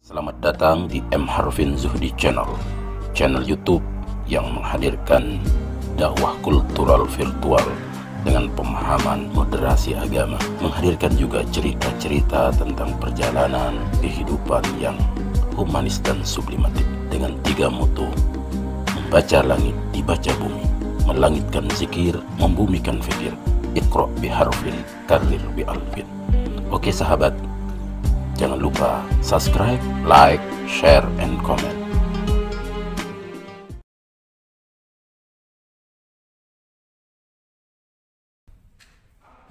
Selamat datang di M. Harvin Zuhdi Channel, channel YouTube yang menghadirkan dakwah kultural virtual dengan pemahaman moderasi agama, menghadirkan juga cerita-cerita tentang perjalanan kehidupan yang humanis dan sublimatif dengan 3 mutu: membaca langit, dibaca bumi, melangitkan zikir, membumikan fikir. Iqra biharfin, karir bi alfin. Oke sahabat, jangan lupa subscribe, like, share, and comment.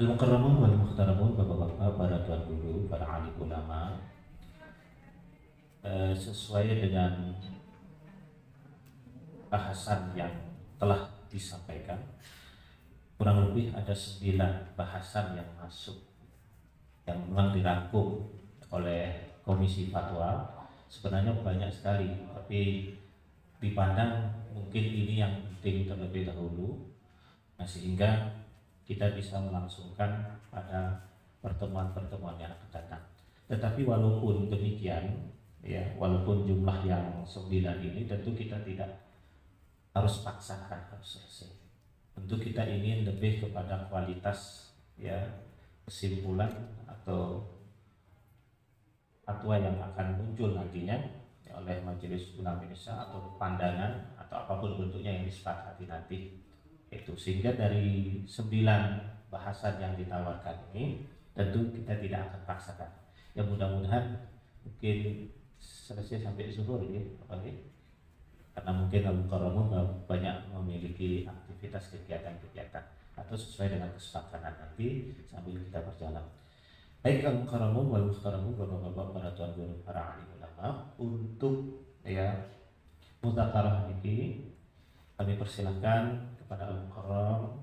Al-Mukarramun wal Muhtaramun, bapak-bapak, para tuan guru, para alim ulama, sesuai dengan bahasan yang telah disampaikan, kurang lebih ada 9 bahasan yang masuk, yang memang dirangkum oleh Komisi Fatwa. Sebenarnya banyak sekali, tapi dipandang mungkin ini yang penting terlebih dahulu, sehingga kita bisa melangsungkan pada pertemuan-pertemuan yang akan datang. Tetapi walaupun demikian, ya, walaupun jumlah yang 9 ini, tentu kita tidak harus paksakan harus selesai. Tentu kita ingin lebih kepada kualitas, ya, kesimpulan atau fatwa yang akan muncul nantinya oleh Majelis Ulama Indonesia atau pandangan atau apapun bentuknya yang disepakati nanti itu, sehingga dari 9 bahasan yang ditawarkan ini tentu kita tidak akan paksakan. Ya, mudah-mudahan mungkin selesai sampai zuhur ya, karena mungkin Al-Mukarramun banyak memiliki aktivitas kegiatan-kegiatan atau sesuai dengan kesepakatan nanti sambil kita berjalan. Baik Al-Mukarramun wal Muhtaramun, bapak-bapak, para tuan guru, para alim ulama, untuk ya mudzakarah ini kami persilahkan kepada Al-Mukarram,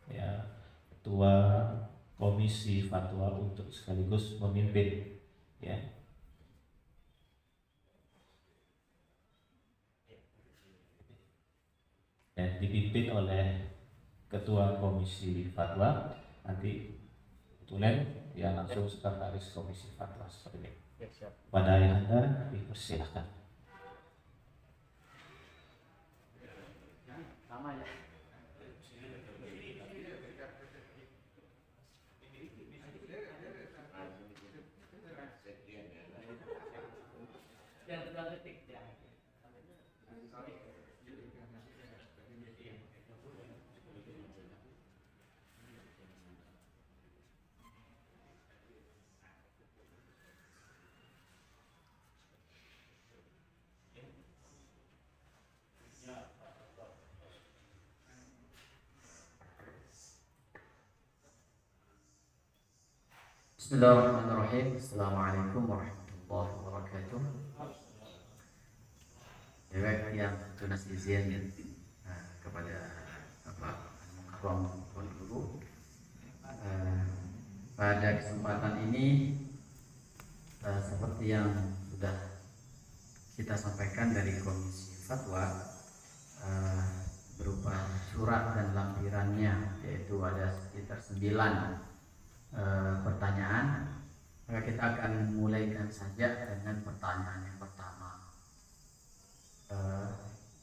ya, Ketua Komisi Fatwa, untuk sekaligus memimpin, ya. Dan dipimpin oleh Ketua Komisi Fatwa, nanti Tulen yang langsung sekretaris Komisi Fatwa seperti ini. Pada ayahanda dipersilahkan. Sama ya. Yang sedang ketik ya. Bismillahirrahmanirrahim. Assalamualaikum warahmatullahi wabarakatuh. Baik, yang tunas izin kepada Bapak Mukarram Tuan Guru, pada kesempatan ini seperti yang sudah kita sampaikan dari Komisi Fatwa, berupa surat dan lampirannya, yaitu ada sekitar 9 pertanyaan. Maka kita akan mulaikan saja dengan pertanyaan yang pertama.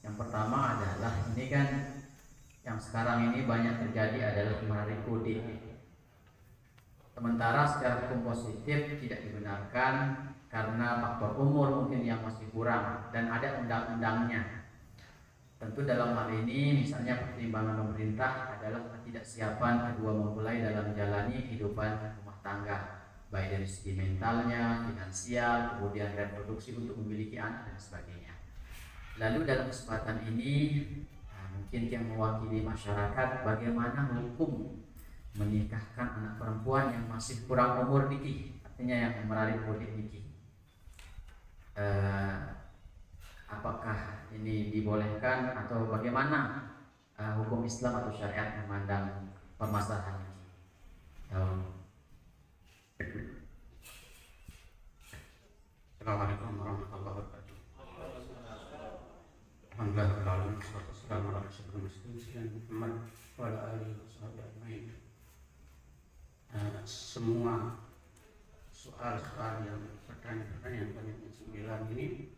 Yang pertama adalah, ini kan yang sekarang ini banyak terjadi adalah menarik kode. Sementara secara hukum positif tidak dibenarkan karena faktor umur mungkin yang masih kurang dan ada undang-undangnya. Tentu dalam hal ini misalnya pertimbangan pemerintah adalah ketidaksiapan kedua mempelai dalam menjalani kehidupan rumah tangga, baik dari segi mentalnya, finansial, kemudian reproduksi untuk memiliki anak dan sebagainya. Lalu dalam kesempatan ini mungkin yang mewakili masyarakat, bagaimana hukum menikahkan anak perempuan yang masih kurang umur nikah, artinya yang meraih kode nikah. Apakah ini dibolehkan atau bagaimana hukum Islam atau syariat memandang permasalahan ini? Assalamualaikum warahmatullahi wabarakatuh. Alhamdulillah, wassalamu ala rasulillah Muhammad wa ala alihi washabihi ajmain. Semua soal-soal yang pertanyaan-pertanyaan banyak 9 sekarang ini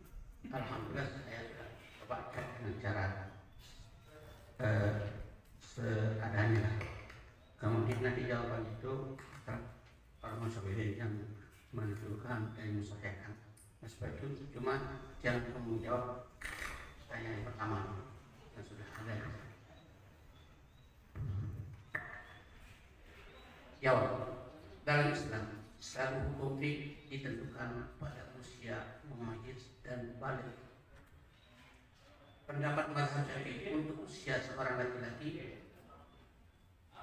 alhamdulillah saya sudah baca dengan cara seadanya lah. Kemudian nanti jawaban itu para masyarakat yang menentukan dan menyesuaikan. Sebab itu cuma jangan kamu menjawab pertanyaan yang pertama yang sudah ada. Jawab. Dalam Islam, selalu hukum ditentukan pada usia mumayyiz dan balik. Pendapat mazhab Syafi'i untuk usia seorang laki-laki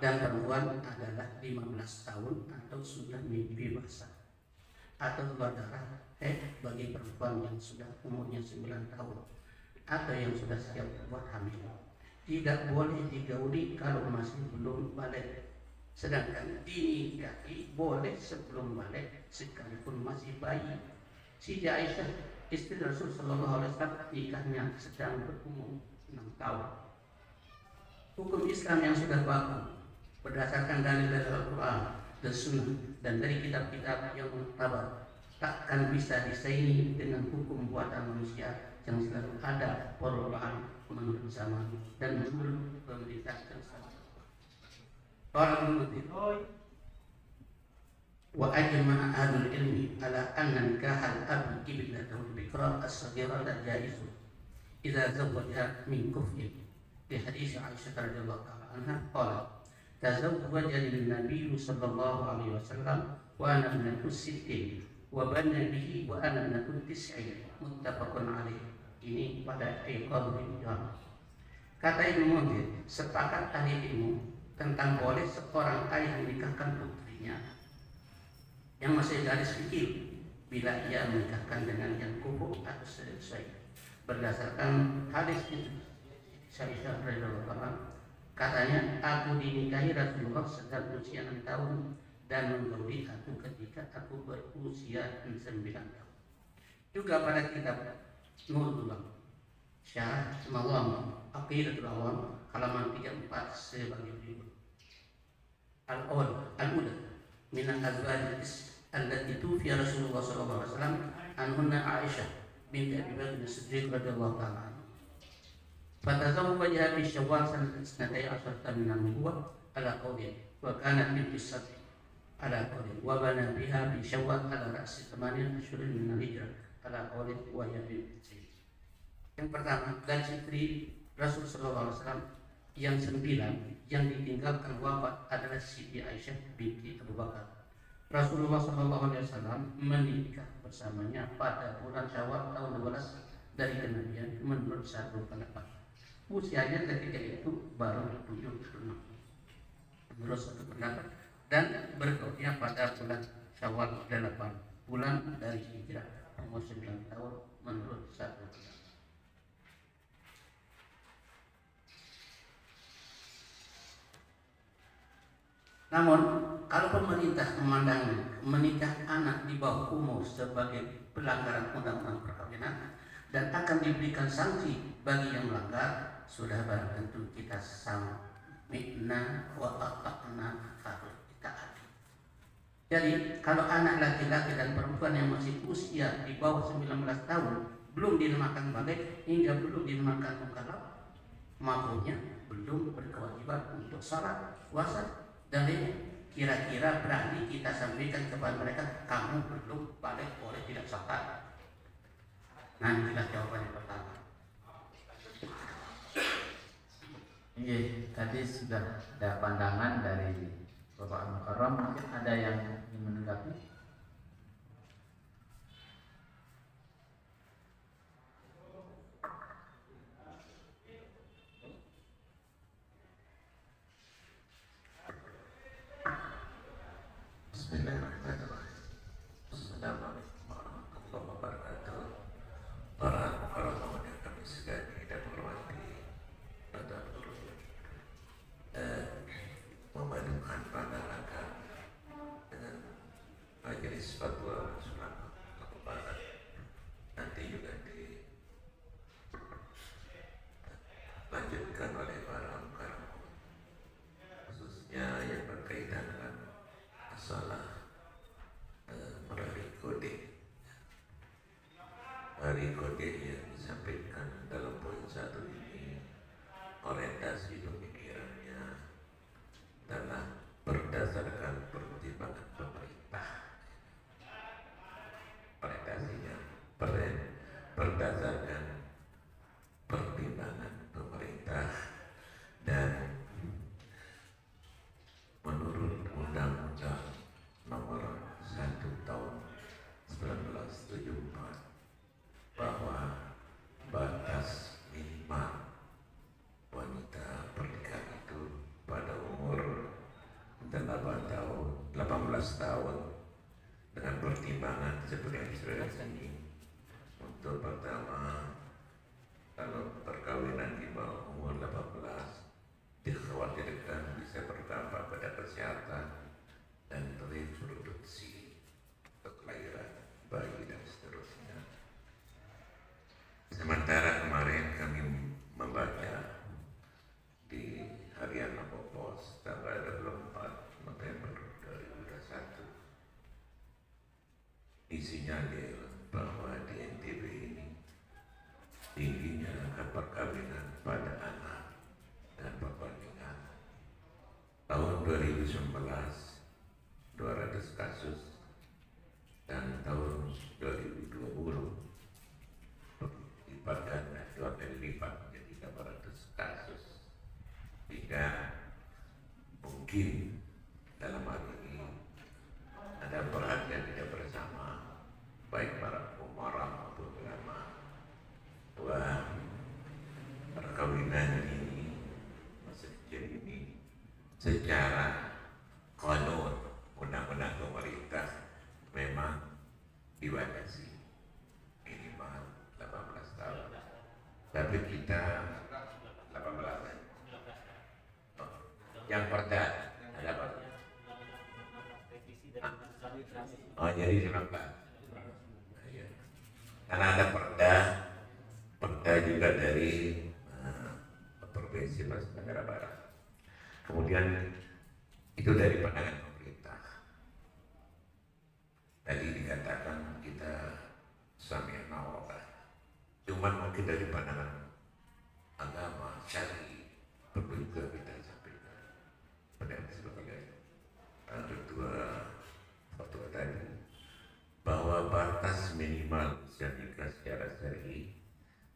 dan perempuan adalah 15 tahun atau sudah mimpi basah atau keluar darah bagi perempuan yang sudah umurnya 9 tahun atau yang sudah siap buat hamil. Tidak boleh digauli kalau masih belum balik. Sedangkan dinikahi boleh sebelum balik sekalipun masih bayi. Siti Aisyah, istri Rasul Sallallahu Alaihi Wasallam, nikahnya sedang berumur 6 tahun. Hukum Islam yang sudah baku berdasarkan dalil dari Al-Quran dan Sunnah dan dari kitab-kitab yang muktabar takkan bisa disaingi dengan hukum buatan manusia yang selalu ada perubahan menurut zaman dan menurut pemerintah yang sama. Orang mengerti. Wa ajma'a ahlul ilmi ala anna nikahal abi ibnatahu al-bikra as-saghira la jaizu idza zawwajaha min kufrin. Di hadis Aisyah radhiyallahu ta'ala anha qalat tazawwajani an-nabiy sallallahu alaihi wasallam wa ana ibnatu sittin wa banna bihi wa ana ibnatu tis'in muttafaqun alaih. Ini pada Iqad bin Jam. Kata Ibnu Munzir, sepakat ahli ilmu tentang boleh seorang ayah menikahkan putrinya yang masih gadis kecil bila ia menikahkan dengan yang kufur atau sesuai berdasarkan hadis itu. Aisyah radhiyallahu anha katanya, aku dinikahi Rasulullah sedang usia 6 tahun dan menggauli aku ketika aku berusia 9 tahun. Juga pada kitab Nurullah Syarah Mawam Aqidatul Awam halaman 34 sebagai berikut. Al-awwal al-ula min al-azwaj allati tufiya Rasulullah sallallahu alaihi wasallam anhunna Aisyah binti Abi Bakr as-Siddiq radhiyallahu ta'ala anha. Fatazawwajaha fi Syawal sanata 12 min an-nubuwwah ala qawlin wa kanat binti Sab'i ala qawlin wa bana biha fi Syawal ala ra'si 8 ashhurin min al-hijrah ala qawlin wa hiya binti. Yang pertama, dan istri Rasul sallallahu alaihi wasallam yang 9 yang ditinggalkan wafat adalah Siti Aisyah binti Abu Bakar. Rasulullah sallallahu alaihi wasallam menikah bersamanya pada bulan Syawal tahun 12 dari kenabian menurut satu pendapat. Usianya ketika itu baru 76 menurut satu pendapat, dan berkaunya pada bulan Syawal 8 bulan dari hijrah umur 9 tahun menurut satu pendapat. Namun, kalau pemerintah memandang menikah anak di bawah umur sebagai pelanggaran undang-undang perkawinan dan akan diberikan sanksi bagi yang melanggar, sudah barang tentu kita sami'na wa ata'na harus ditaati. Jadi, kalau anak laki-laki dan perempuan yang masih usia di bawah 19 tahun belum dinamakan balik hingga belum dinamakan mukallaf, makanya belum berkewajiban untuk salat, puasa, dan kira-kira berani kita sampaikan kepada mereka, kamu belum balik, boleh tidak salat. Nah, inilah jawaban yang pertama. Iya, tadi sudah ada pandangan dari Bapak Al-Mukarram, mungkin ada yang ingin menanggapi? Bismillahirrahmanirrahim. Assalamualaikum warahmatullahi wabarakatuh. Para ulama yang kami segani dan hormati, pada memadukan pandangan dengan tarikode yang disampaikan dalam poin 1 ini, orientasi pemikirannya adalah berdasarkan pertimbangan pemerintah. Orientasinya berdasarkan pertimbangan pemerintah dan menurut Undang-Undang Nomor 1 Tahun 1974 bahwa batas minimal wanita pernikahan itu pada umur 18 tahun dengan pertimbangan seperti yang disebutkan ini. Untuk pertama, kalau perkawinan di bawah umur 18 dikhawatirkan bisa berdampak pada kesehatan dan reproduksi untuk kelahiran bayi dan seterusnya. Sementara kemarin kami membaca di harian Lampung Pos tanggal 24 November 2021 disinyalir bahwa di NTB ini tingginya angka perkawinan pada anak dan perbandingan tahun 2019 200 kasus dan tahun 2020 lipat ganda 2 kali lipat menjadi 800 kasus. Jika mungkin dalam hal ini ada perhatian tidak bersama baik para umarah maupun ulama bahwa perkawinan ini masa kecil ini secara kanun undang-undang pemerintah memang dibatasi minimal 18 tahun. Tapi kita 18 tahun. Yang perda ada apa? Oh jadi 19. Karena ada perda juga dari Provinsi Negara Barat. Kemudian itu dari pandangan pemerintah. Tadi dikatakan kita sami'na wa ata'na. Cuman mungkin dari pandangan agama syar'i perlu juga kita sampaikan pada sebagai kedua fatwa tadi bahwa batas minimal usia nikah secara syar'i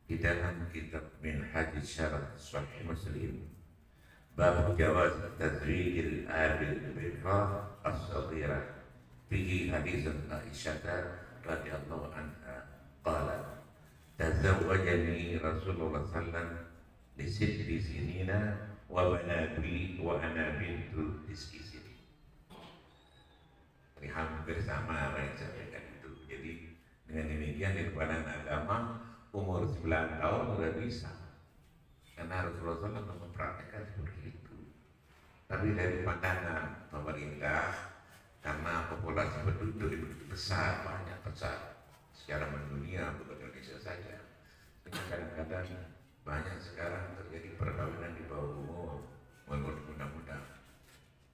di dalam kitab Minhaj Syarah Sahih Muslim bab jawaz tazwijil abil bikra as-saghirah fihi haditsun Aisyah radhiyallahu anha qalat tazawwajani Rasulullah sallallahu li sitti sinina wa banabi wa ana bintu tis'i sinin. Ini hampir sama apa yang saya sampaikan itu. Jadi dengan demikian di pandangan agama umur 9 tahun sudah bisa, karena Rasulullah SAW mempraktikkan seperti itu. Tapi dari pandangan pemerintah, karena populasi penduduk itu besar, banyak besar secara mendunia, bukan Indonesia saja, sehingga kadang-kadang banyak sekarang terjadi perkawinan di bawah umur menurut undang-undang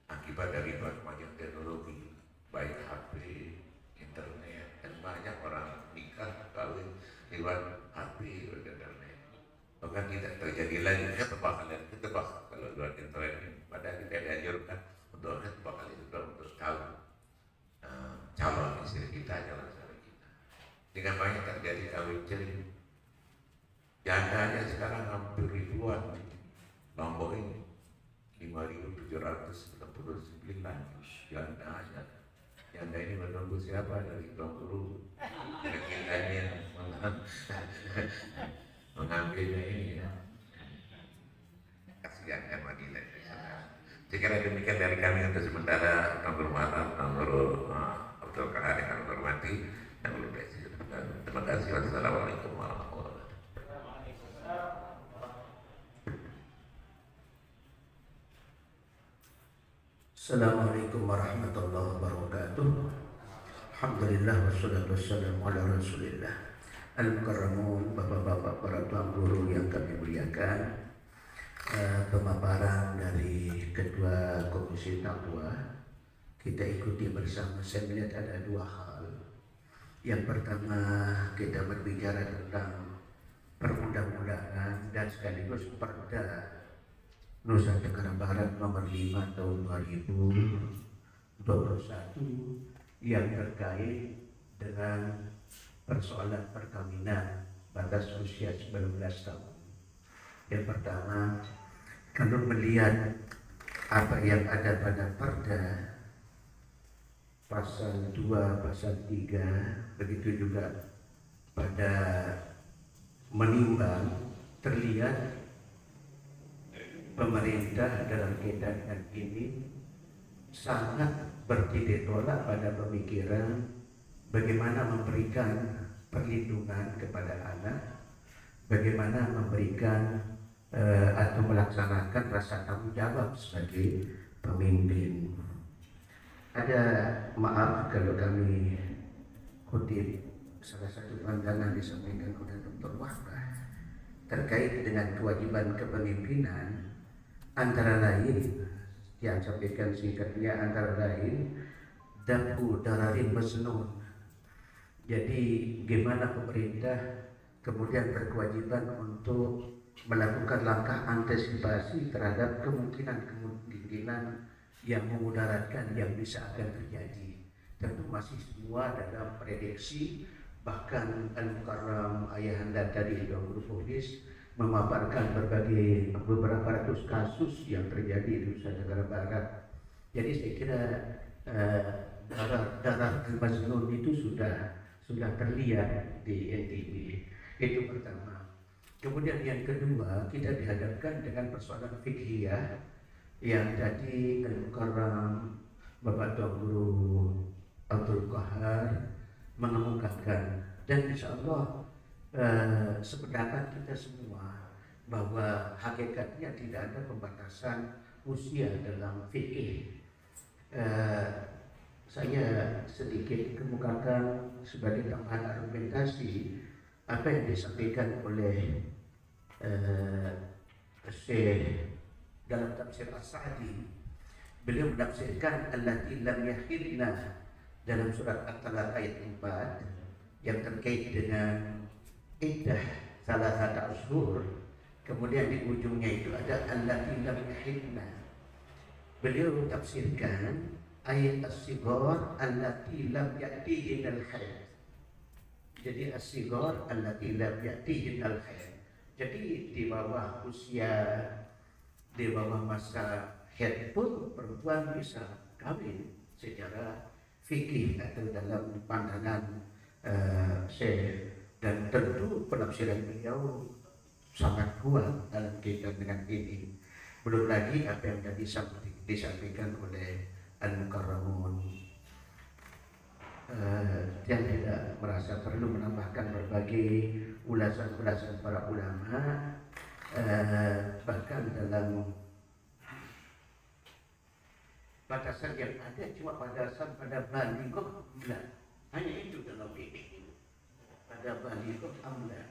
akibat dari berbagai teknologi, baik HP, internet, dan banyak orang nikah kawin lewat HP dan internet. Bahkan tidak terjadi lagi ketebak kalau lewat internet. Padahal kita dianjurkan untuk ketebak juga untuk tahu calon istri kita, calon suami kita. Dengan banyak terjadi kawin ceri. Jandanya sekarang hampir ribuan. Lombok ini 5.769 jandanya. Janda ini menunggu siapa dari Bengkulu rekannya mengambilnya ini ya. Kasihan kan Madinah. Saya kira demikian dari kami untuk sementara. Nomor Abdul Kahar yang kami hormati dan terima kasih. Wassalamualaikum warahmatullahi wabarakatuh. Assalamualaikum warahmatullahi wabarakatuh. Alhamdulillah wassalatu wassalamu ala Rasulillah. Al-Mukarramun, bapak-bapak para tuan guru yang kami muliakan, pemaparan dari Ketua Komisi Takwa kita ikuti bersama. Saya melihat ada dua hal. Yang pertama kita berbicara tentang perundang-undangan dan sekaligus Perda Nusa Tenggara Barat nomor 5 tahun 2021 yang terkait dengan persoalan perkawinan batas usia 19 tahun. Yang pertama, kalau melihat apa yang ada pada Perda pasal 2, pasal 3, begitu juga pada menimbang, terlihat pemerintah dalam kaitan dengan ini sangat bertitik tolak pada pemikiran bagaimana memberikan perlindungan kepada anak, bagaimana memberikan atau melaksanakan rasa tanggung jawab sebagai pemimpin. Ada, maaf kalau kami kutip salah satu pandangan disampaikan oleh Dr. Wahbah terkait dengan kewajiban kepemimpinan, antara lain yang sampaikan singkatnya antara lain dabu dararin masnun. Jadi gimana pemerintah kemudian berkewajiban untuk melakukan langkah antisipasi terhadap kemungkinan yang memudaratkan yang bisa akan terjadi. Tentu masih semua dalam prediksi, bahkan Al-Mukarram Ayahanda tadi Dr. Fonis memaparkan beberapa ratus kasus yang terjadi di Nusa Tenggara Barat. Jadi saya kira darah al-Majnun itu sudah terlihat di NTB. Itu pertama. Kemudian yang kedua, kita dihadapkan dengan persoalan fikhiyah yang tadi Al-Mukarram Bapak Tuan Guru Abdul Qahar mengemukakan, dan insya Allah sependapat kita semua bahwa hakikatnya tidak ada pembatasan usia dalam fikih. Saya sedikit kemukakan sebagai tambahan argumentasi apa yang disampaikan oleh Syekh dalam tafsir As-Sa'di. Beliau menafsirkan allati lam yahilna dalam surat At-Talaq ayat 4 yang terkait dengan iddah salah satu ashur. Kemudian di ujungnya itu ada allati lam yahilna. Beliau tafsirkan ayat as-sighar allati lam ya'tihinal haid. Jadi as-sighar allati lam ya'tihinal haid. Jadi di bawah usia, di bawah masa haid pun perempuan bisa kawin secara fikih atau dalam pandangan Syekh, dan tentu penafsiran beliau sangat kuat dalam kaitan dengan ini. Belum lagi apa yang tadi disampaikan oleh Al-Mukarramun yang tidak merasa perlu menambahkan berbagai ulasan-ulasan para ulama, bahkan dalam batasan yang ada cuma batasan pada balighah amla, hanya itu dalam fikih, pada balighah amla,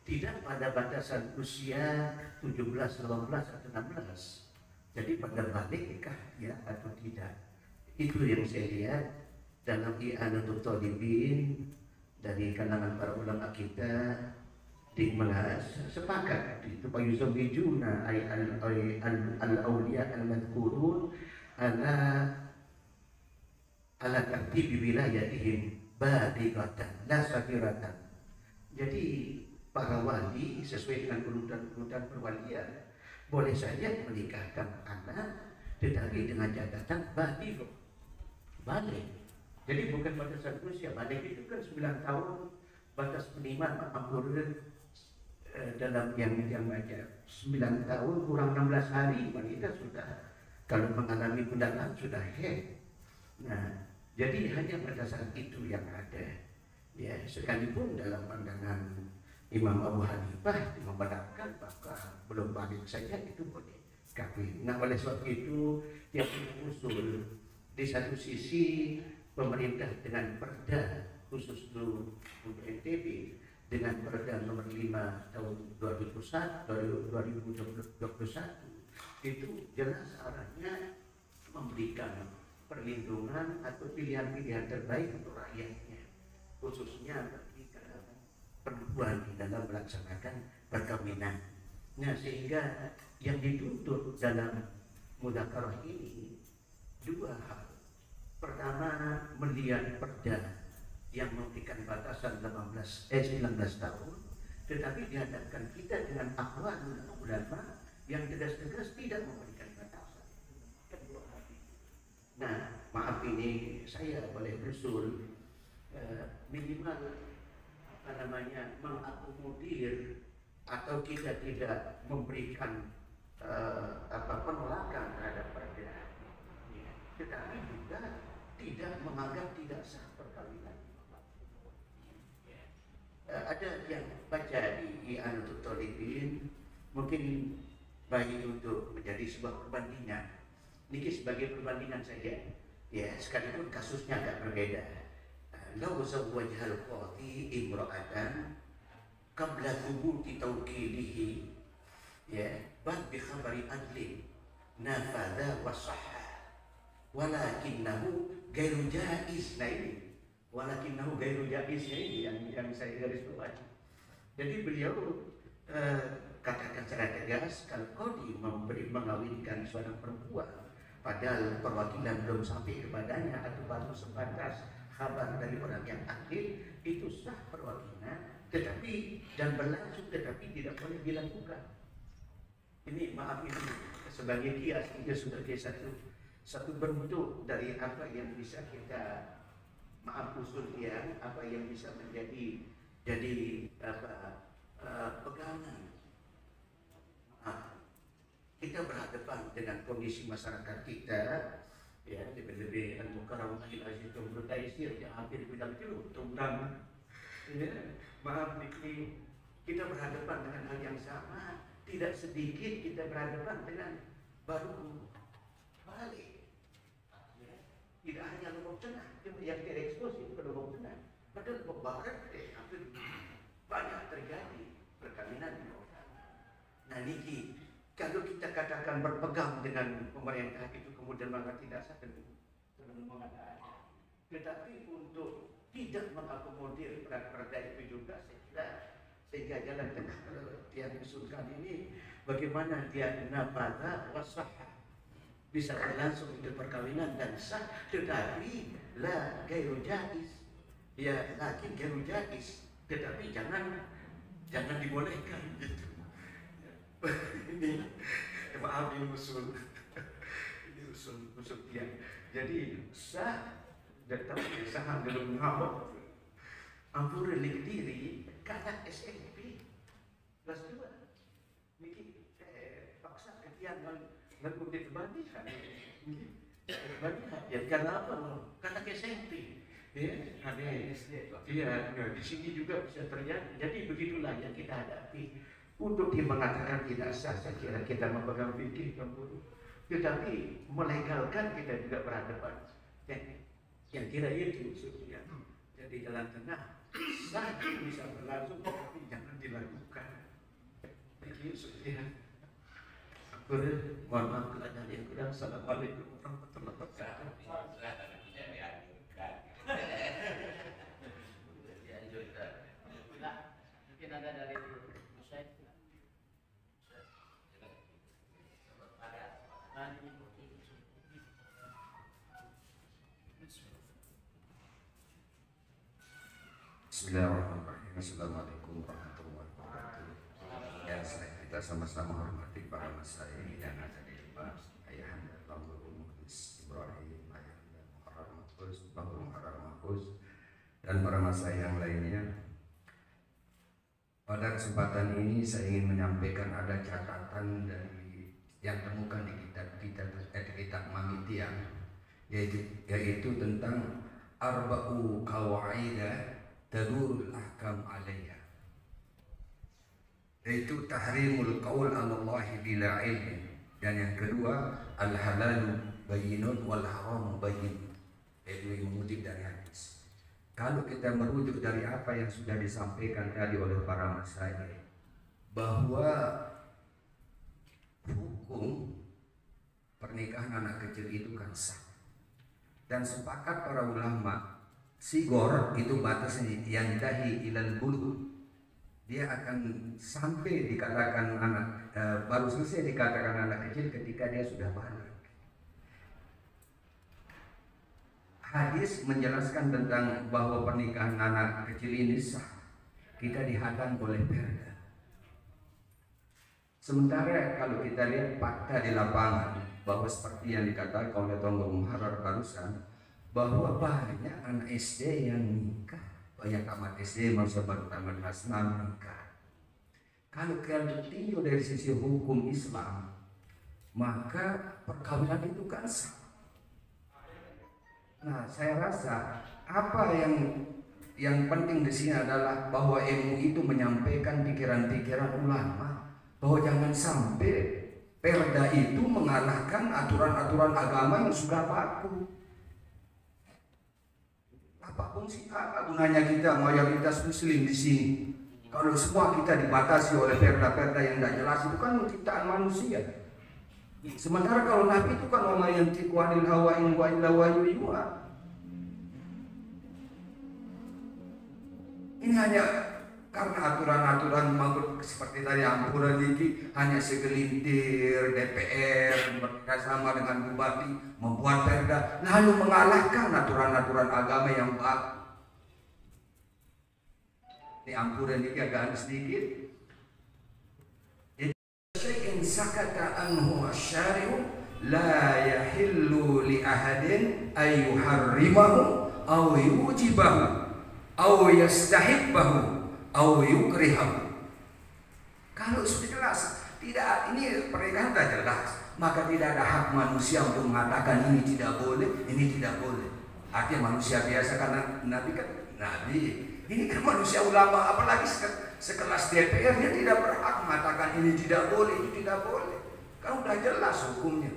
tidak pada batasan usia 17, 18 atau 16. Jadi pada balighkah ya atau tidak. Itu yang saya lihat dalam I'anatul Talibin dari kalangan para ulama kita di Melas sepakat itu payuzawwijuna al-awliya al-madhkurun ala tartibi wilayatihim balighatan la sagiratan. Jadi para wali sesuai dengan urutan perwalian boleh saja menikahkan anak, tetapi dengan catatan baligh. Jadi bukan batasan usia. Baligh itu kan 9 tahun batas penerimaan makmur dalam yang baca 9 tahun kurang 16 hari wanita sudah, kalau mengalami undangan sudah haid. Nah, jadi hanya pada saat itu yang ada. Ya, sekalipun dalam pandangan Imam Abu Hanifah membenarkan bahwa belum balik saja itu boleh kawin. Nah, oleh sebab itu yang usul di satu sisi pemerintah dengan perda khusus untuk NTB dengan perda nomor 5 tahun 2021 itu jelas arahnya memberikan perlindungan atau pilihan-pilihan terbaik untuk rakyatnya. khususnya bagi perempuan di dalam melaksanakan perkawinan. Nah, sehingga yang dituntut dalam mudzakarah ini dua hal. Pertama, melihat perda yang memberikan batasan 19 tahun, tetapi dihadapkan kita dengan aqwalul ulama yang tegas-tegas tidak memberikan batasan. Kedua hal ini. Nah, maaf ini saya boleh berusul minimal mengakomodir atau kita tidak memberikan penolakan terhadap perda, tetapi juga tidak menganggap tidak sah perkawinan. Ada yang baca di Anutut Tolibin, mungkin baik untuk menjadi sebuah perbandingan. Ini sebagai perbandingan saja, ya, sekalipun kasusnya agak berbeda. Lau zawwajhal qati imra'atan qabla thubuti tawkilihi, ya, bal bi khabari adlin nafadha wa sahha walakinnahu ghairu jaiz. Nah ini walakinnahu ghairu jaiz ini yang saya garis bawahi. Jadi beliau katakan secara tegas, kalau qadi mengawinkan seorang perempuan padahal perwakilan belum sampai kepadanya atau baru sebatas kabar dari orang yang adil, itu sah perwakilan, tetapi dan berlangsung, tetapi tidak boleh dilakukan. Ini maaf ini sebagai kias, ini sebagai satu bentuk dari apa yang bisa kita usul yang apa yang bisa menjadi pegangan. Kita berhadapan dengan kondisi masyarakat kita, ya, lebih-lebih al-mukarram al-aziz Tumrul Taisir yang hampir bilang itu tumrang. Ya, maaf ini kita berhadapan dengan hal yang sama. Tidak sedikit kita berhadapan dengan baru balik. Ya, tidak hanya Lombok Tengah yang terekspos itu ke Lombok Tengah, padahal Lombok Barat hampir banyak terjadi perkawinan di Lombok Tengah. Nah, niki kalau kita katakan berpegang dengan pemerintah itu kemudian maka tidak sah, tentu mengatakan. Tetapi untuk tidak mengakomodir perda itu juga saya kira, sehingga jalan tengah yang diusulkan ini bagaimana dia nafadha wa sahha, bisa berlangsung itu perkawinan dan sah, tetapi la ghairu jaiz, ya, lakin ghairu jaiz, tetapi jangan dibolehkan gitu. Ini maaf ini usul ya. Jadi sah tetapi sah belum ngabok ampun diri kata SMP kelas 2 niki paksa ketian lalu dibandingkan ya karena apa? Karena SMP ya, ada di sini juga bisa terjadi. Jadi begitulah yang kita hadapi. Untuk dia mengatakan tidak sah, saya kira kita memegang fikih yang buruk. Tetapi melegalkan kita juga berhadapan. Yang kira itu maksudnya. Jadi jalan tengah sah bisa berlangsung, tapi jangan dilakukan. Itu maksudnya. Mohon maaf kalau ada yang kurang. Assalamualaikum warahmatullahi wabarakatuh. Mungkin ada dari Bismillahirrahmanirrahim. Assalamualaikum warahmatullahi wabarakatuh. Ya, kita sama-sama hormati para masyayikh yang ada di depan. Ayahanda Bangul Muhdis Ibrahim, Ayahanda Muharram Mahfuz, Bangul Muharram Mahfuz, dan para masyayikh yang lainnya. Pada kesempatan ini saya ingin menyampaikan ada catatan dari yang temukan di kitab Mamitian, yaitu tentang arba'u qawaidah tadurul ahkam alaiha, yaitu tahrimul qaul 'ala Allah bila ilmin, dan yang kedua al halalu bayyinun wal haram bayyin, yaitu mengutip dari hadis. Kalau kita merujuk dari apa yang sudah disampaikan tadi oleh para masyayikh, bahwa hukum pernikahan anak kecil itu kan sah, dan sepakat para ulama sigor itu batasnya yang dahi ilal bulu, dia akan sampai dikatakan anak baru selesai dikatakan anak kecil ketika dia sudah balik. Hadis menjelaskan tentang bahwa pernikahan anak kecil ini sah, kita dihadang oleh perda. Sementara kalau kita lihat fakta di lapangan, bahwa seperti yang dikatakan oleh Tonggo Muharrar barusan, bahwa banyak anak SD yang nikah, banyak tamat SD masa baru tamat kelas 6 nikah. Kalau kita tinjau dari sisi hukum Islam, maka perkawinan itu kan sah. Nah, saya rasa apa yang penting di sini adalah bahwa MUI itu menyampaikan pikiran-pikiran ulama, bahwa jangan sampai perda itu mengalahkan aturan-aturan agama yang sudah baku. Apapun sih apa gunanya kita mayoritas muslim di sini kalau semua kita dibatasi oleh perda-perda yang tidak jelas? Itu kan ciptaan manusia. Sementara kalau Nabi itu kan wa yantiqu 'anil hawa in huwa illa wahyun yuha. Ini hanya karena aturan-aturan seperti tadi ampuran ini hanya segelintir DPR bekerjasama dengan bupati membuat perda lalu mengalahkan aturan-aturan agama yang baku. Ini ampuran ini agak sedikit. Syai'in sakata anhu asy-syari'u la yahillu li ahadin ay yuharrimahu aw yujibahu aw yastahibbahu au yukrihahu. Kalau sudah jelas, tidak, ini pernikahan sudah jelas, maka tidak ada hak manusia untuk mengatakan ini tidak boleh, ini tidak boleh. Artinya manusia biasa, karena Nabi kan Nabi, ini kan manusia ulama, apalagi sekelas DPR, dia tidak berhak mengatakan ini tidak boleh, itu tidak boleh. Kan sudah jelas hukumnya.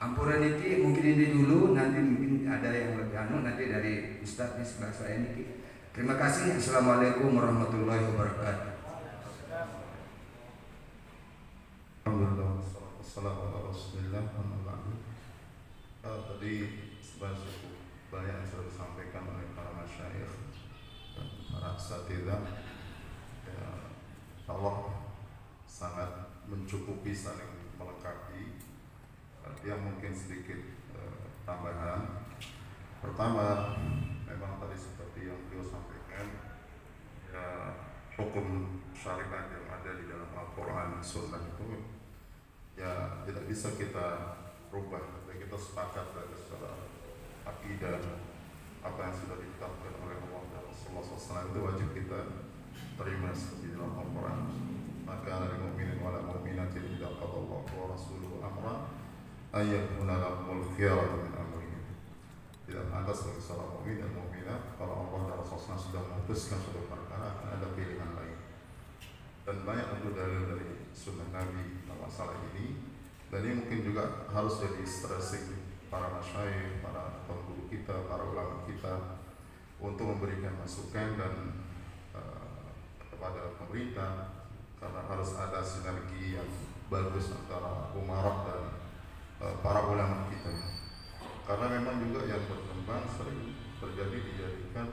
Ampuran ini mungkin ini dulu, nanti mungkin ada yang lebih nanti dari Ustaz di sebelah saya ini. Terima kasih. Assalamualaikum warahmatullahi wabarakatuh. Alhamdulillah, wassalamualaikum warahmatullahi wabarakatuh. Tadi banyak yang sudah disampaikan oleh para masyayikh dan para asatidzah. Ya, Allah sangat mencukupi, saling melengkapi. Yang mungkin sedikit tambahan. Pertama, memang tadi seperti yang beliau sampaikan, ya, hukum syariat yang ada di dalam Al-Quran dan Sunnah itu ya tidak bisa kita rubah. Kita sepakat dari secara akidah apa yang sudah ditetapkan oleh Allah dan Rasulullah SAW itu wajib kita terima seperti dalam Al-Quran. Maka dari mu'minin wala mu'minatin idza qadallahu wa rasuluhu amra ayyakuna lahumul khiyaratu min amrihim. Tidak pantas bagi seorang mukmin dan mukminah kalau Allah dan Rasulullah sudah memutuskan suatu perkara akan ada pilihan lain. Dan banyak tentu dalil dari sunnah Nabi dalam masalah ini. Dan ini mungkin juga harus jadi stressing para masyayikh, para pengguru kita, para ulama kita untuk memberikan masukan dan kepada pemerintah, karena harus ada sinergi yang bagus antara umarah dan para ulama kita. Karena memang juga yang berkembang sering terjadi dijadikan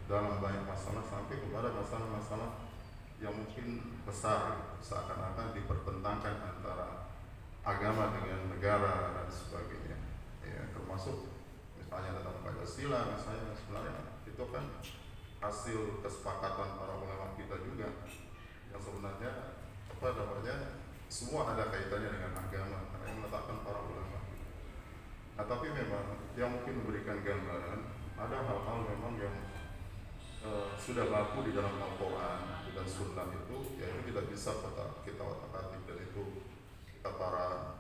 dalam banyak masalah sampai kepada masalah-masalah yang mungkin besar, seakan-akan dipertentangkan antara agama dengan negara dan sebagainya. Ya, termasuk misalnya tentang Pancasila, misalnya sebenarnya itu kan hasil kesepakatan para ulama kita juga, yang sebenarnya semua ada kaitannya dengan agama karena yang meletakkan para ulama. Nah, tapi memang yang mungkin memberikan gambaran ada hal-hal memang yang sudah baku di dalam Al-Quran dan Sunnah itu, yaitu tidak bisa kita otak-atik, dan itu kita para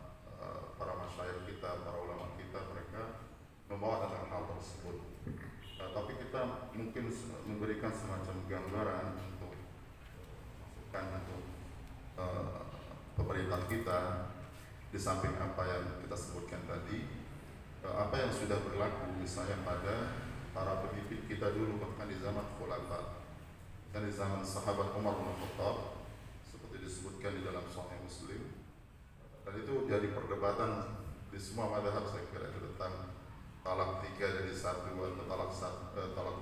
masyayikh kita, para ulama kita, mereka membawa tentang hal tersebut. Nah, tapi kita mungkin memberikan semacam gambaran untuk masukan untuk pemerintah kita, di samping apa yang kita sebutkan tadi, apa yang sudah berlaku misalnya pada para pemimpin kita dulu, bahkan di zaman khulafa dan di zaman sahabat Umar bin Khattab, seperti disebutkan di dalam Sahih Muslim. Dan itu jadi perdebatan di semua mazhab, saya kira itu tentang talak 3 jadi 1 atau talak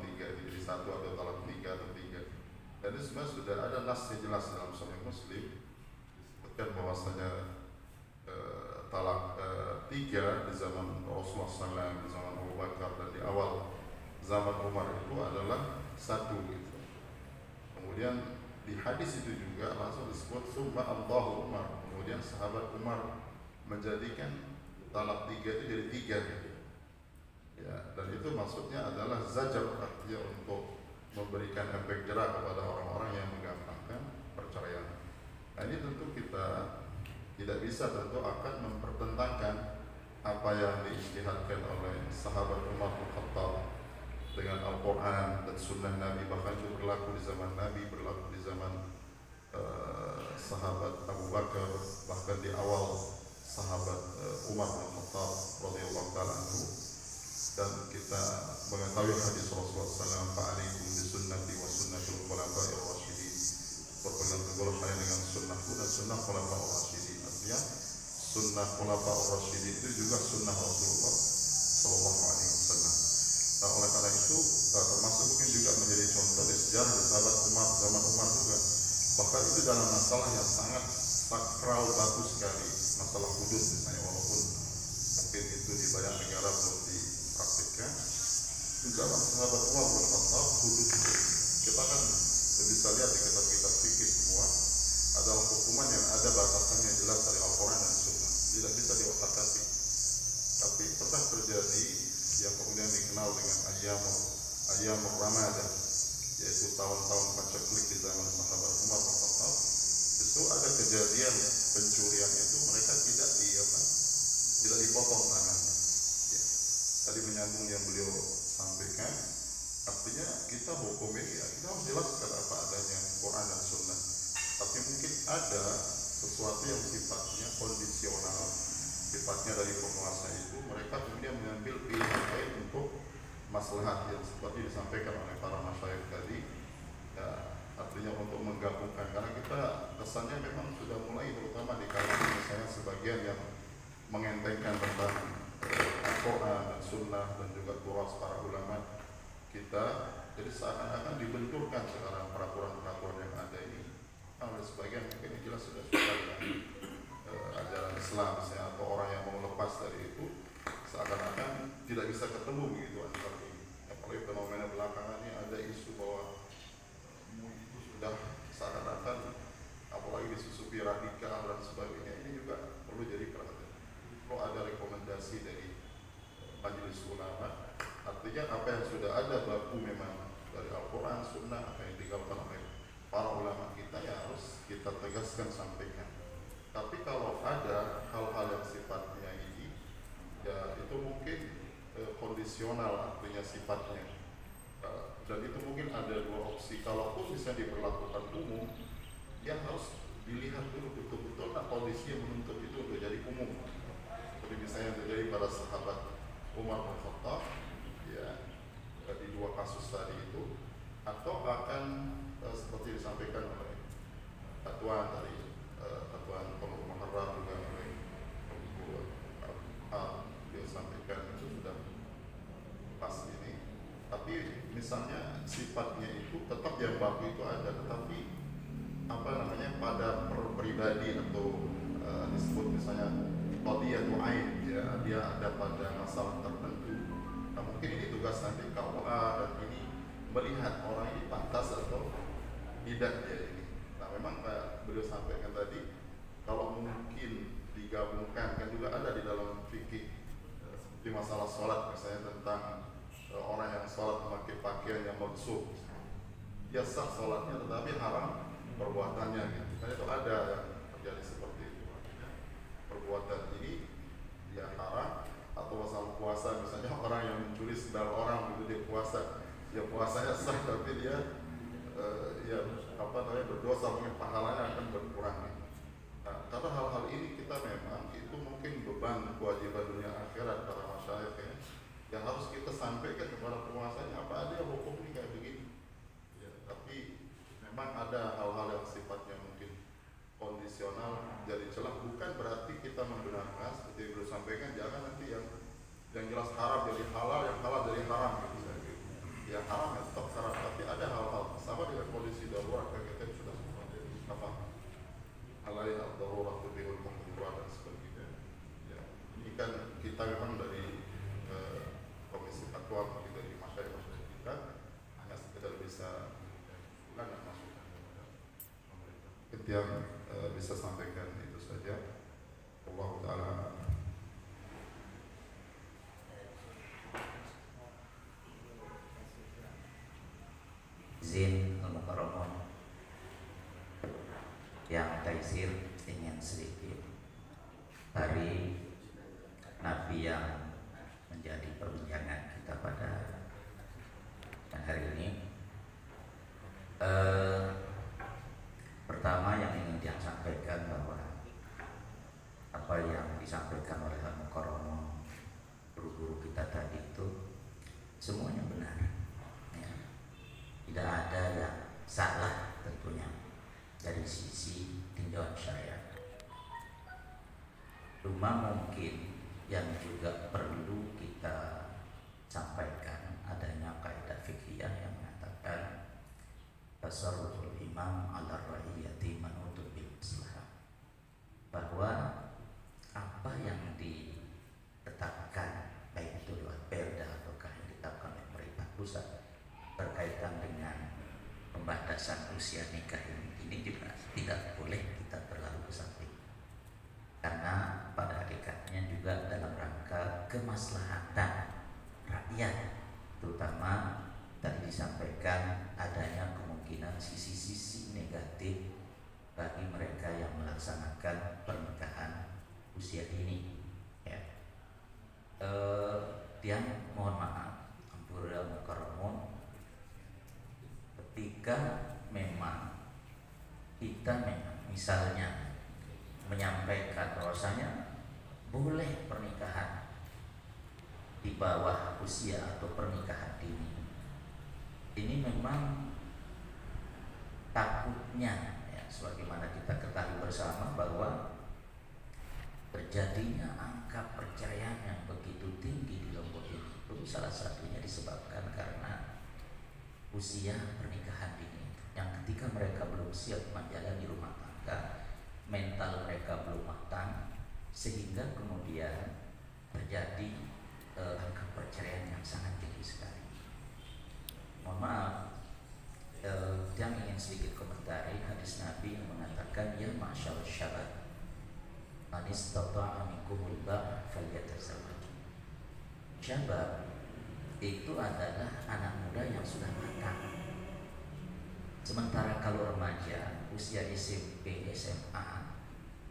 3 jadi 1 atau talak 3 atau 3. Dan itu sebenarnya sudah ada nasnya jelas dalam Sahih Muslim kan bahwasanya talak 3 di zaman Rasulullah SAW, di zaman Abu Bakar dan di awal zaman Umar itu adalah 1 gitu. Kemudian di hadis itu juga langsung disebut summa Allahu Umar. Kemudian sahabat Umar menjadikan talak 3 itu jadi 3 gitu. Ya, dan itu maksudnya adalah zajar, artinya untuk memberikan efek jerah kepada orang-orang yang menggampangkan perceraian. Nah ini tentu kita tidak bisa tentu akan mempertentangkan apa yang diijtihadkan oleh sahabat Umar bin Khattab dengan Al-Quran dan Sunnah Nabi, bahkan itu berlaku di zaman Nabi, berlaku di zaman sahabat Abu Bakar, bahkan di awal sahabat Umar bin Khattab radhiyallahu taala anhu. Dan kita mengetahui hadis Rasulullah SAW, fa'alaikum bisunnati wa sunnatul khulafa'ir rasyidin, berpegang teguhlah kalian dengan sunnahku dan sunnah khulafa'ir rasyidin. Artinya sunnah khulafa'ir rasyidin itu juga sunnah Rasulullah SAW. Nah, oleh karena itu termasuk mungkin juga menjadi contoh di sejarah di sahabat Umar, zaman Umar juga. Bahkan itu dalam masalah yang sangat sakral, bagus sekali, masalah hudud misalnya, walaupun mungkin itu di banyak negara belum dipraktikkan. Di zaman sahabat Umar bin Khattab, hudud kita kan bisa lihat di kitab-kitab fikih semua adalah hukuman yang ada batasannya jelas dari Al-Quran dan Sunnah, tidak bisa diotak-atik. Tapi pernah terjadi yang kemudian dikenal dengan Ayyamur Ramadan, yaitu tahun-tahun paceklik di zaman sahabat Umar bin Khattab. Justru ada kejadian pencurian itu mereka tidak dipotong tangannya. Ya. Tadi menyambung yang beliau sampaikan, artinya kita hukum ini ya, kita harus jelaskan apa adanya Quran dan Sunnah. Tapi mungkin ada sesuatu yang sifatnya kondisional, sifatnya dari penguasa itu, mereka kemudian mengambil pilihan lain untuk maslahat yang seperti disampaikan oleh para masyayikh tadi. Ya, artinya untuk menggabungkan, karena kita kesannya memang sudah mulai, terutama di kalangan misalnya sebagian yang mengentengkan tentang Al-Quran dan Sunnah dan juga turas para ulama kita, jadi seakan-akan dibenturkan sekarang peraturan-peraturan yang ada ini. Oleh sebagian mungkin ini jelas sudah dengan ajaran Islam misalnya, atau orang yang mau lepas dari itu seakan-akan tidak bisa ketemu begitu antara ini. Apalagi fenomena belakangan ini ada isu bahwa itu sudah seakan-akan apalagi disusupi radikal dan sebagainya. Ini juga perlu jadi perhatian. Perlu ada rekomendasi dari Majelis Ulama, artinya apa yang sudah ada baku memang dari Al-Quran, Sunnah, apa yang digaungkan oleh para ulama kita ya harus kita tegaskan, sampaikan. Tapi kalau ada hal-hal yang sifatnya ini, ya itu mungkin kondisional, artinya sifatnya. Dan itu mungkin ada dua opsi. Kalaupun bisa diberlakukan umum, ya harus dilihat dulu betul-betul kondisi yang menuntut itu untuk jadi umum. Seperti misalnya yang terjadi pada sahabat Umar bin Khattab, ya, di dua kasus tadi itu, atau akan seperti disampaikan oleh Ketua tadi, Ketua Pondok Muharram juga oleh dia sampaikan itu sudah pas ini. Tapi misalnya sifatnya itu tetap yang baku itu ada, tetapi apa namanya pada pribadi atau disebut misalnya qadiyatu ain, ya, dia ada pada masalah tertentu. Nah mungkin ini tugas nanti KUA dan ini melihat orang ini pantas atau tidak dia ini. Nah memang Pak beliau sampaikan tadi, kalau mungkin digabungkan, kan juga ada di dalam fikih seperti masalah sholat misalnya, tentang orang yang sholat memakai pakaian yang maksud, ya sah sholatnya tetapi haram perbuatannya gitu. Kan itu ada yang terjadi seperti itu. Perbuatan ini dia haram. Atau masalah puasa misalnya, orang yang mencuri sendal orang begitu dia puasa, ya puasanya sah tapi dia ya apa namanya berdosa, mungkin pahalanya akan berkurang. Nah, karena hal-hal ini kita memang itu mungkin beban kewajiban dunia akhirat para masyayikh ya, yang harus kita sampaikan kepada penguasanya, apa ada hukum ini kayak begini. Ya, tapi memang ada hal-hal yang sifatnya mungkin kondisional jadi celah, bukan berarti kita membenarkan seperti yang belum sampaikan, jangan nanti yang yang jelas haram jadi halal, yang halal jadi haram gitu saya gitu. Yang haram ya tetap haram, tapi ada hal-hal sama dengan kondisi darurat yang kita sudah seperti apa alai al-darurat tubihul mahdurat dan sebagainya. Ya, ini kan kita memang dari komisi fatwa kita dari masyarakat kita hanya sekedar bisa dan masukan pemerintah. Itu yang bisa sampaikan itu saja. Allah Ta'ala. Izin al-mukarramun yang taisir ingin sedikit dari Nabi yang menjadi perbincangan kita pada hari ini. Pertama yang ingin dia sampaikan bahwa apa yang disampaikan oleh al-mukarramun guru-guru kita tadi itu semuanya benar. Tidak ada yang salah tentunya dari sisi tinjauan syariat. Cuma mungkin yang juga perlu kita sampaikan adanya kaidah fikih yang mengatakan tasarruful imam ala ra'iyati manutun bil maslahah, bahwa apa yang ditetapkan baik itu lewat perda ataukah yang ditetapkan oleh pemerintah pusat berkaitan dengan pembatasan usia nikah ini juga tidak boleh kita terlalu kesamping, karena pada hakikatnya juga dalam rangka kemaslahatan rakyat, terutama tadi disampaikan adanya kemungkinan sisi-sisi negatif bagi mereka yang melaksanakan pernikahan usia dini. Ya. Yang mohon maaf, ampura mukarramun, ketika memang kita misalnya menyampaikan bahwasanya boleh pernikahan di bawah usia atau pernikahan dini, ini memang takutnya ya, sebagaimana kita ketahui bersama bahwa terjadinya angka perceraian yang begitu tinggi di Lombok ini itu salah satunya disebabkan karena usia pernikahan dini, yang ketika mereka belum siap menjalani rumah tangga, mental mereka belum matang, sehingga kemudian terjadi angka perceraian yang sangat tinggi sekali. Mohon maaf, yang ingin sedikit komentari hadis Nabi yang mengatakan ya ma'syar syabab man istata'a minkumul ba'a falyatazawwaj. Syabab itu adalah anak muda yang sudah matang. Sementara kalau remaja usia SMP, SMA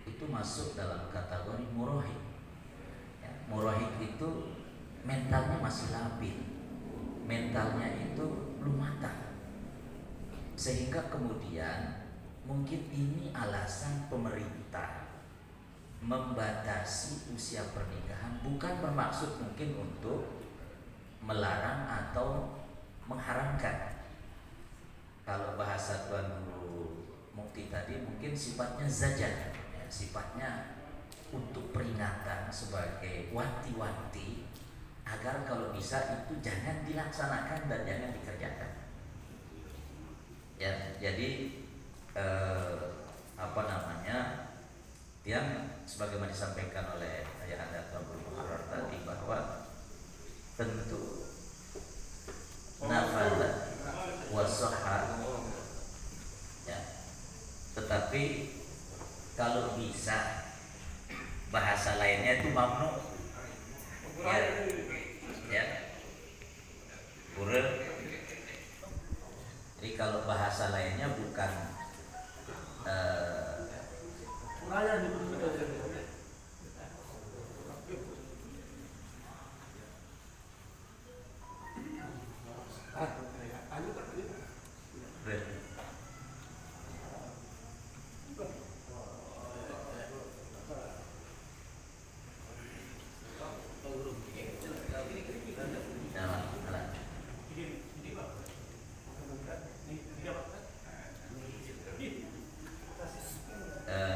itu masuk dalam kategori murahik. Ya, murahik itu mentalnya masih labil, mentalnya itu belum matang, sehingga kemudian mungkin ini alasan pemerintah membatasi usia pernikahan, bukan bermaksud mungkin untuk melarang atau mengharamkan. Kalau bahasa Tuan Guru Mukti tadi mungkin sifatnya zajar, ya, sifatnya untuk peringatan sebagai wanti-wanti agar kalau bisa itu jangan dilaksanakan dan jangan dikerjakan. Ya, jadi yang sebagaimana disampaikan oleh Ayahanda Tuan Guru Muharrar tadi bahwa tentu nafala wasahha, ya, tetapi kalau bisa bahasa lainnya itu mamnu, ya urut. Jadi kalau bahasa lainnya bukan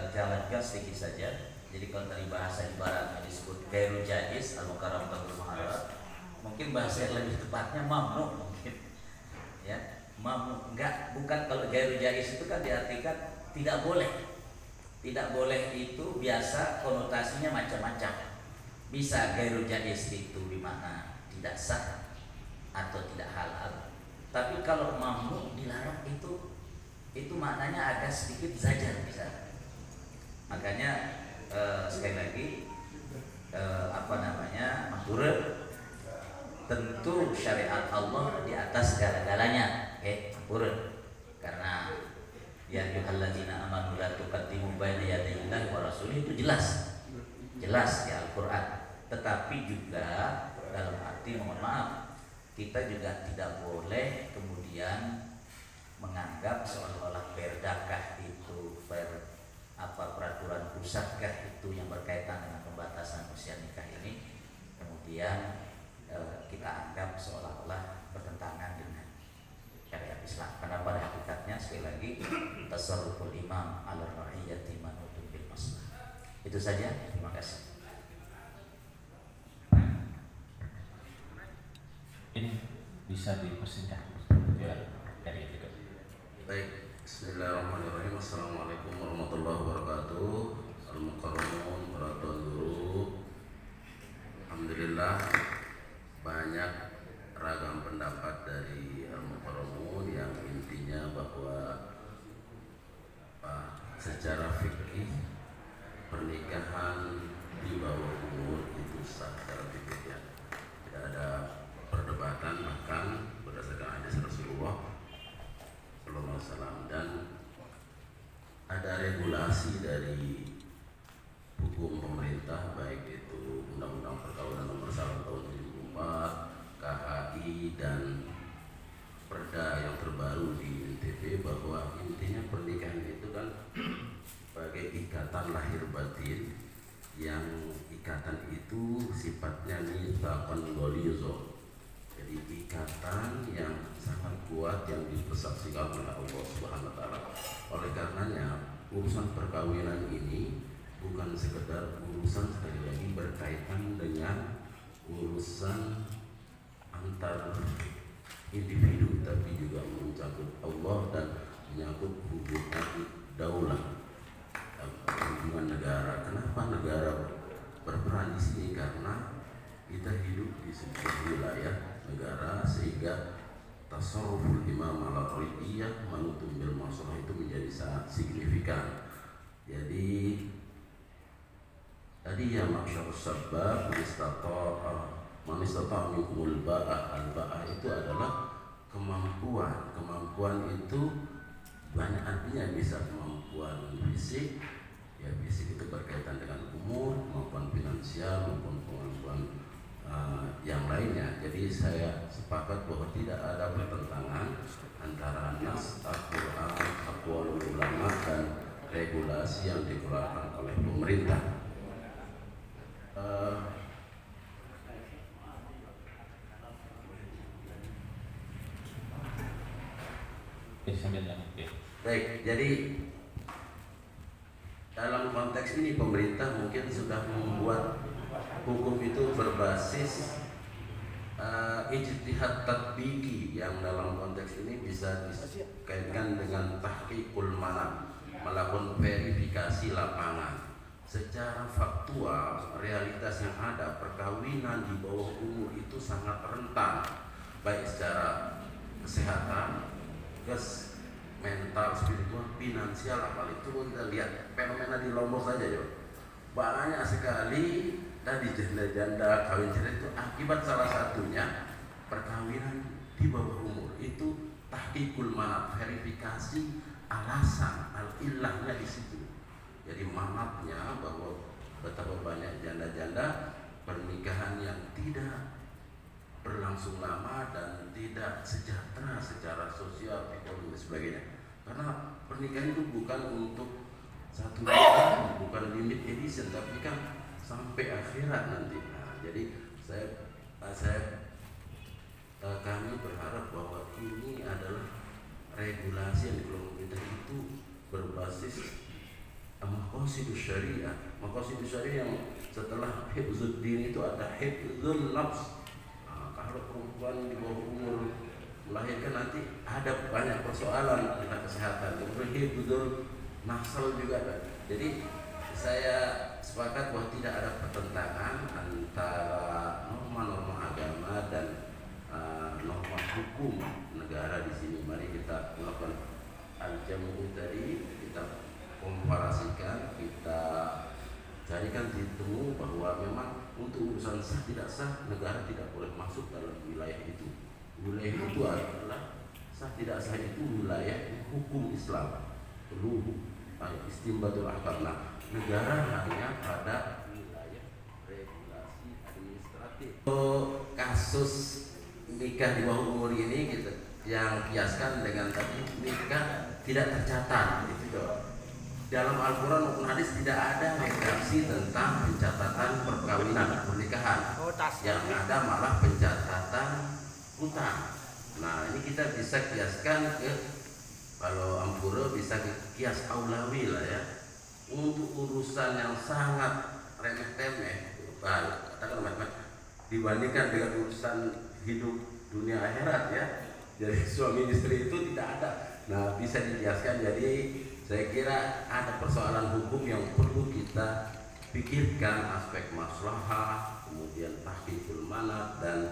jalankan sedikit saja. Jadi kalau dari bahasa ibaratnya disebut gairu jaiz al-mukarram bil muharram, mungkin bahasa yang lebih tepatnya mamnu mungkin. Ya, mamnu enggak, bukan. Kalau gairu jaiz itu kan diartikan tidak boleh. Tidak boleh itu biasa konotasinya macam-macam. Bisa gairu jaiz itu bermakna tidak sah atau tidak halal. Tapi kalau mamnu dilarang itu maknanya agak sedikit zajar bisa. Makanya sekali lagi mahdhur, tentu syariat Allah di atas segala-galanya. Mahdhur. Karena ya ayyuhalladzina amanu la tuqaddimu baina yadayillahi wa rasulih, itu jelas di Al-Qur'an. Tetapi juga dalam arti, mohon maaf, kita juga tidak boleh kemudian menganggap seolah-olah perdakah itu peraturan pusatkah itu yang berkaitan dengan pembatasan usia nikah ini kemudian kita anggap seolah-olah bertentangan dengan syariat Islam. Karena pada hakikatnya sekali lagi tasarruful imam ala ra'iyati manutun bil maslahat. Itu saja, terima kasih. Ini bisa dipersingkat ya, dari itu. Baik, bismillahirrahmanirrahim. Assalamualaikum warahmatullahi wabarakatuh. Al-mukarramun, para tuan guru. Alhamdulillah banyak ragam pendapat dari al-mukarramun yang intinya bahwa secara fikih pernikahan di bawah umur itu sah secara fikih, ya. Tidak ada perdebatan, bahkan berdasarkan hadis Rasulullah Sallallahu Alaihi Wasallam, dan ada regulasi dari hukum pemerintah, baik itu Undang-Undang Perkawinan Nomor 1 Tahun 2004, KHI, dan Perda yang terbaru di NTB, bahwa intinya pernikahan itu kan sebagai ikatan lahir batin, yang ikatan itu sifatnya mitsaqan ghalidha. Jadi ikatan yang sangat kuat yang dipersaksikan oleh Allah Subhanahu wa taala. Oleh karenanya urusan perkawinan ini bukan sekedar urusan, sekali lagi, berkaitan dengan urusan antar individu, tapi juga mencakup Allah dan menyangkut hubungan daulah, hubungan negara. Kenapa negara berperan di sini? Karena kita hidup di sebuah wilayah negara, sehingga tasarruful imam ala ra'iyah manutun bil maslahat itu menjadi sangat signifikan. Jadi tadi ya masyarus sabab man istata'a minkumul ba'ah. Al-ba'ah itu adalah kemampuan. Kemampuan itu banyak artinya, bisa kemampuan fisik, ya fisik itu berkaitan dengan umur, kemampuan finansial, maupun kemampuan yang lainnya. Jadi saya sepakat bahwa tidak ada pertentangan antara nas Al-Quran, aqwalul ulama, dan regulasi yang dikeluarkan oleh pemerintah. Baik, jadi dalam konteks ini pemerintah mungkin sudah membuat hukum itu berbasis ijtihad tatbiki, yang dalam konteks ini bisa dikaitkan dengan tahqiqul manam, melakukan verifikasi lapangan. Secara faktual, realitas yang ada, perkawinan di bawah umur itu sangat rentan, baik secara kesehatan, mental, spiritual, finansial, apalagi itu kita lihat fenomena di Lombok saja, ya. Banyak sekali tadi janda-janda kawin cerai itu akibat salah satunya perkawinan di bawah umur. Itu tahqiqul manat, verifikasi alasan al-illahnya di situ. Jadi manatnya bahwa betapa banyak janda-janda pernikahan yang tidak berlangsung lama dan tidak sejahtera secara sosial, ekonomi, dan sebagainya. Karena pernikahan itu bukan untuk satu tahun, bukan limit edition, tapi kan sampai akhirat nanti. Nah, jadi kami berharap bahwa ini adalah regulasi yang dikeluarkan kita itu berbasis maqasidus syariah. Maqasidus syariah yang setelah hifzuddin itu ada hifzul nafs. Kalau perempuan di bawah umur melahirkan nanti ada banyak persoalan tentang kesehatan. Kemudian hifzul nasal juga ada. Jadi saya sepakat bahwa tidak ada pertentangan antara norma-norma agama dan norma hukum negara di sini. Mari kita melakukan al-jamu tadi, kita komparasikan, kita carikan titik bahwa memang untuk urusan sah tidak sah negara tidak boleh masuk dalam wilayah itu. Wilayah itu adalah sah tidak sah itu wilayah hukum Islam. Perlu istimbatul ahkam. Nah, negara hanya pada wilayah regulasi administratif. Kasus nikah di bawah umur ini gitu, yang kiaskan dengan tadi nikah tidak tercatat itu dong. Dalam Al-Quran maupun hadis tidak ada redaksi tentang pencatatan perkawinan pernikahan. Yang ada malah pencatatan hutang. Nah, ini kita bisa kiaskan ke, kalau Ampura bisa ke kias aulawi lah ya. Untuk urusan yang sangat remeh-temeh, dibandingkan dengan urusan hidup dunia akhirat ya. Jadi suami istri itu tidak ada. Nah, bisa dikiaskan. Jadi saya kira ada persoalan hukum yang perlu kita pikirkan, aspek maslahah, kemudian tahqiqul manaf, dan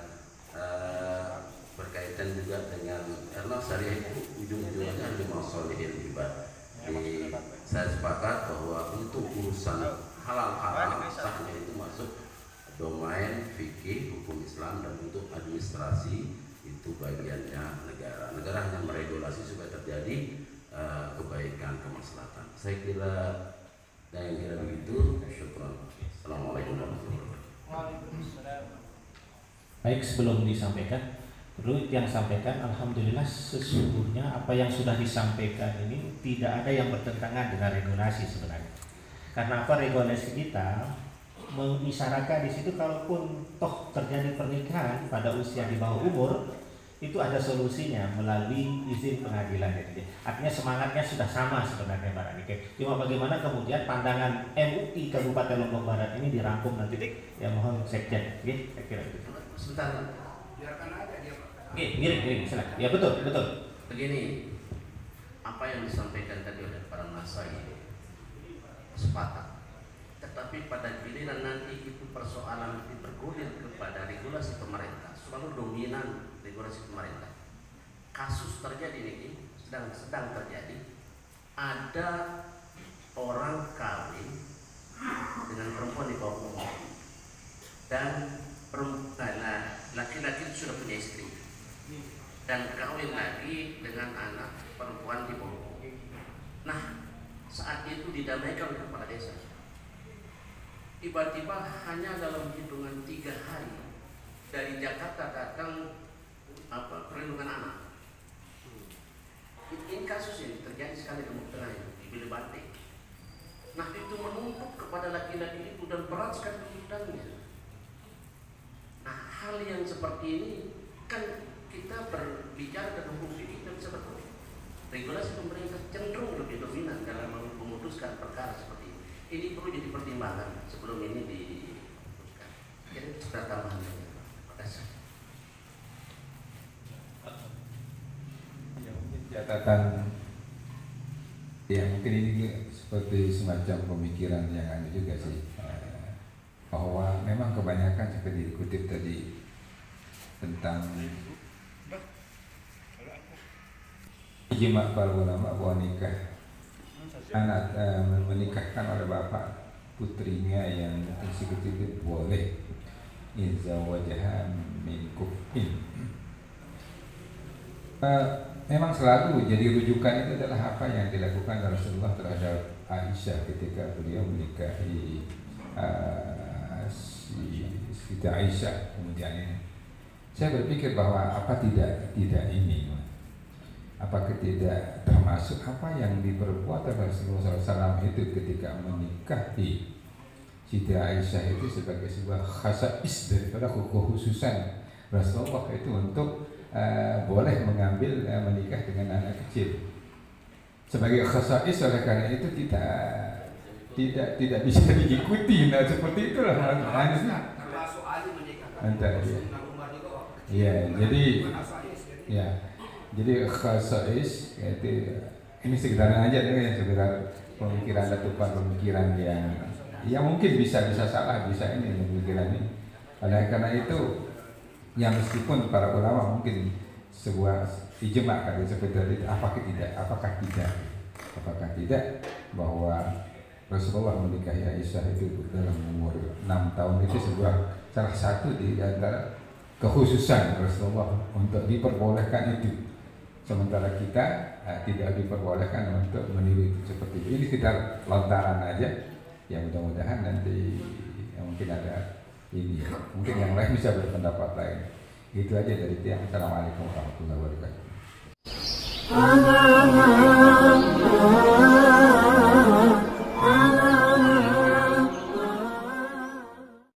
berkaitan juga dengan karena syariah itu ujung-ujungnya lima sholihin ibad. Jadi saya sepakat bahwa untuk urusan halal haram sahnya itu masuk domain fikih hukum Islam, dan untuk administrasi itu bagiannya negara. Negara hanya meregulasi supaya terjadi kebaikan, kemaslahatan. Saya kira dan kira begitu. Syukran. Assalamualaikum warahmatullahi wabarakatuh. Baik, sebelum disampaikan, Ruth yang sampaikan, alhamdulillah sesungguhnya apa yang sudah disampaikan ini tidak ada yang bertentangan dengan regulasi sebenarnya. Karena apa, regulasi kita mengisyaratkan di situ kalaupun toh terjadi pernikahan pada usia di bawah umur, itu ada solusinya melalui izin pengadilan. Artinya semangatnya sudah sama sebenarnya Pak Nike. Cuma bagaimana kemudian pandangan MUI Kabupaten Lombok Barat ini dirangkum nanti, ya mohon sekjen. Saya kira itu. Sebentar. Biarkan aja dia. Giring, silakan. Ya betul. Begini, apa yang disampaikan tadi oleh para masa ini sepakat. Tetapi pada giliran nanti itu persoalan bergulir kepada regulasi pemerintah, selalu dominan regulasi pemerintah. Kasus terjadi ini sedang terjadi. Ada orang kawin dengan perempuan di bawah umur, dan laki-laki sudah punya istri dan kawin lagi dengan anak perempuan di bawah umur. Nah, saat itu didamaikan oleh kepala desa. Tiba-tiba hanya dalam hitungan 3 hari dari Jakarta datang perlindungan anak. Ini kasus ini terjadi sekali di Lombok Tengah di Bilebante. Nah, itu menumpuk kepada laki-laki itu dan berat sekali tuntutannya. Nah, hal yang seperti ini kan kita berbicara dengan hukum fikih dan bisa betul. Regulasi pemerintah cenderung lebih dominan dalam memutuskan perkara seperti ini. Ini perlu jadi pertimbangan sebelum ini diputuskan. Jadi sudah tambahan. Terima kasih. Catatan ya, mungkin ini seperti semacam pemikiran yang ada juga sih, bahwa memang kebanyakan seperti dikutip tadi tentang ijma' para ulama bahwa nikah anak menikahkan oleh bapak putrinya yang eksekutif boleh izza wajah min kufin. Memang selalu jadi rujukan itu adalah apa yang dilakukan Rasulullah terhadap Aisyah ketika beliau menikahi Siti Aisyah. Kemudian ini saya berpikir bahwa apa tidak ini, apakah tidak termasuk apa yang diperbuat oleh Rasulullah SAW itu ketika menikahi Siti Aisyah itu sebagai sebuah khasais daripada kekhususan Rasulullah itu untuk boleh mengambil menikah dengan anak kecil sebagai khasais. Oleh karena itu kita tidak bisa diikuti. Nah seperti itulah maksudnya. Termasuk Ali menikahkan. Entah, iya, jadi khasais yaitu ini sekedar aja nih, sekedar pemikiran letupan pemikiran yang mungkin bisa salah, bisa ini pemikiran ini. Karena itu ya meskipun para ulama mungkin sebuah ijma kali seperti itu, apakah tidak bahwa Rasulullah menikahi Aisyah itu dalam umur 6 tahun itu salah satu di antara kekhususan Rasulullah untuk diperbolehkan itu, sementara kita tidak diperbolehkan untuk meniru seperti itu. Ini sekitar lontaran aja, ya mudah-mudahan nanti mungkin ada ini ya, mungkin yang lain bisa berpendapat lain. Itu aja dari tiang. Assalamualaikum warahmatullahi wabarakatuh.